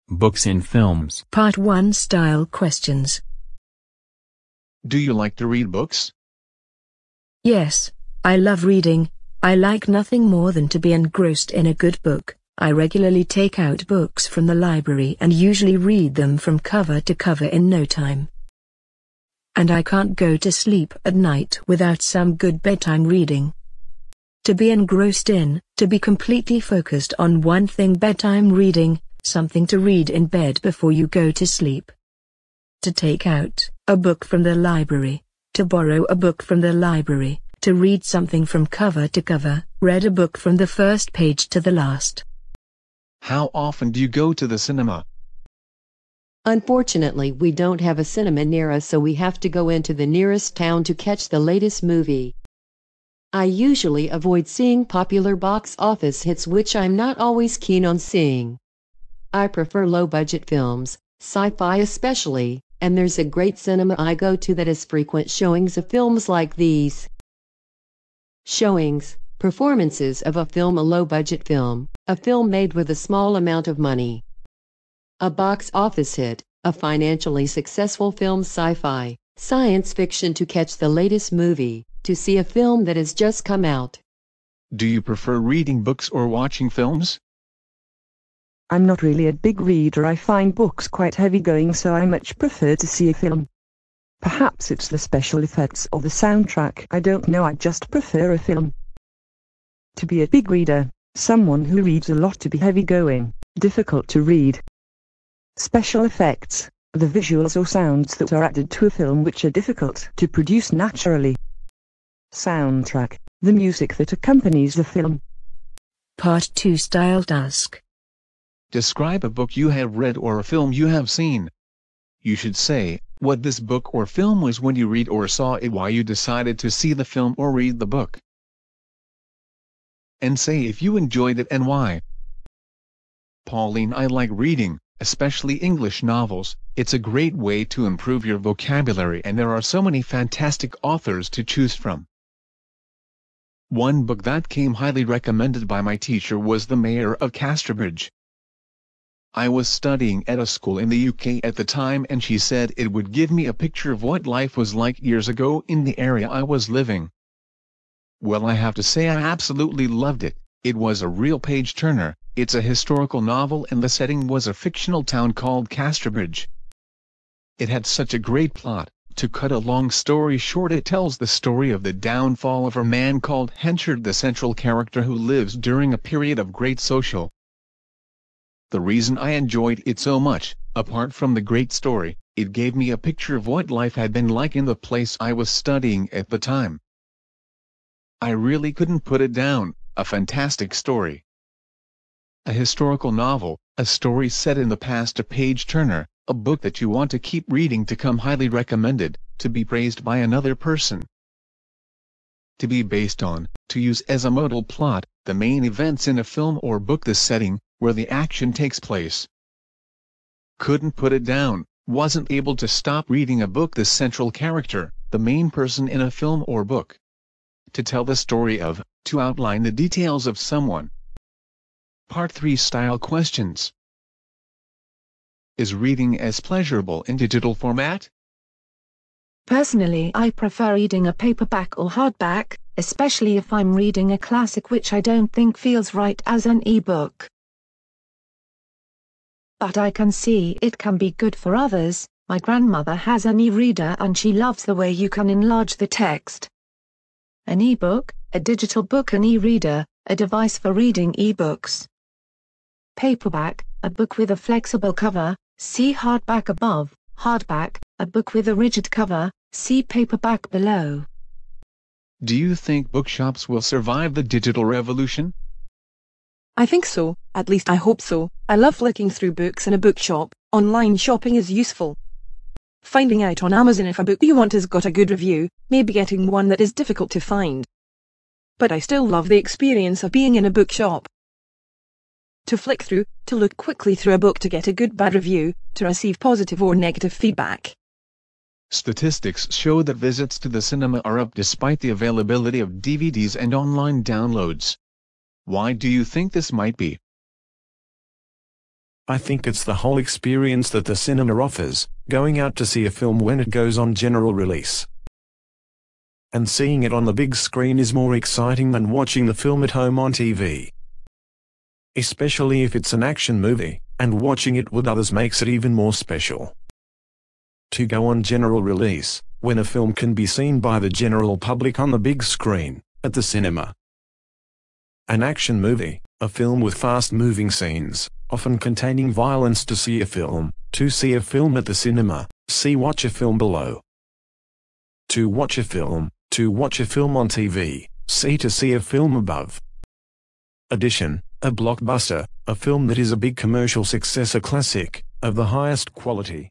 Books and films. Part 1 Style questions. Do you like to read books? Yes, I love reading. I like nothing more than to be engrossed in a good book. I regularly take out books from the library and usually read them from cover to cover in no time. And I can't go to sleep at night without some good bedtime reading. To be engrossed in, to be completely focused on one thing, bedtime reading, something to read in bed before you go to sleep. To take out a book from the library, to borrow a book from the library, to read something from cover to cover, read a book from the first page to the last. How often do you go to the cinema? Unfortunately, we don't have a cinema near us, so we have to go into the nearest town to catch the latest movie. I usually avoid seeing popular box office hits, which I'm not always keen on seeing. I prefer low-budget films, sci-fi especially, and there's a great cinema I go to that has frequent showings of films like these. Showings, performances of a film, a low-budget film, a film made with a small amount of money. A box office hit, a financially successful film, sci-fi, science fiction, to catch the latest movie, to see a film that has just come out. Do you prefer reading books or watching films? I'm not really a big reader. I find books quite heavy-going, so I much prefer to see a film. Perhaps it's the special effects or the soundtrack. I don't know, I just prefer a film. To be a big reader, someone who reads a lot. To be heavy-going, difficult to read. Special effects, the visuals or sounds that are added to a film which are difficult to produce naturally. Soundtrack, the music that accompanies the film. Part 2 Style task. Describe a book you have read or a film you have seen. You should say what this book or film was when you read or saw it, why you decided to see the film or read the book. And say if you enjoyed it and why. Pauline, I like reading, especially English novels. It's a great way to improve your vocabulary, and there are so many fantastic authors to choose from. One book that came highly recommended by my teacher was The Mayor of Casterbridge. I was studying at a school in the UK at the time, and she said it would give me a picture of what life was like years ago in the area I was living. Well, I have to say I absolutely loved it. It was a real page-turner. It's a historical novel, and the setting was a fictional town called Casterbridge. It had such a great plot. To cut a long story short, it tells the story of the downfall of a man called Henchard, the central character, who lives during a period of great social. The reason I enjoyed it so much, apart from the great story, it gave me a picture of what life had been like in the place I was studying at the time. I really couldn't put it down. A fantastic story. A historical novel, a story set in the past, a page-turner, a book that you want to keep reading, to come highly recommended, to be praised by another person. To be based on, to use as a modal plot, the main events in a film or book, the setting, where the action takes place. Couldn't put it down, wasn't able to stop reading a book, the central character, the main person in a film or book. To tell the story of, to outline the details of someone. Part 3 Style questions. Is reading as pleasurable in digital format? Personally, I prefer reading a paperback or hardback, especially if I'm reading a classic which I don't think feels right as an e-book. But I can see it can be good for others. My grandmother has an e-reader and she loves the way you can enlarge the text. An e-book, a digital book, an e-reader, a device for reading e-books. Paperback, a book with a flexible cover, see hardback above. Hardback, a book with a rigid cover, see paperback below. Do you think bookshops will survive the digital revolution? I think so, at least I hope so. I love flicking through books in a bookshop. Online shopping is useful. Finding out on Amazon if a book you want has got a good review, maybe getting one that is difficult to find. But I still love the experience of being in a bookshop. To flick through, to look quickly through a book to get a good bad review, to receive positive or negative feedback. Statistics show that visits to the cinema are up despite the availability of DVDs and online downloads. Why do you think this might be? I think it's the whole experience that the cinema offers, going out to see a film when it goes on general release. And seeing it on the big screen is more exciting than watching the film at home on TV. Especially if it's an action movie, and watching it with others makes it even more special. To go on general release, when a film can be seen by the general public on the big screen, at the cinema. An action movie, a film with fast-moving scenes, often containing violence. To see a film at the cinema, watch a film below. To watch a film on TV, to see a film above. Addition, a blockbuster, a film that is a big commercial success, a classic, of the highest quality.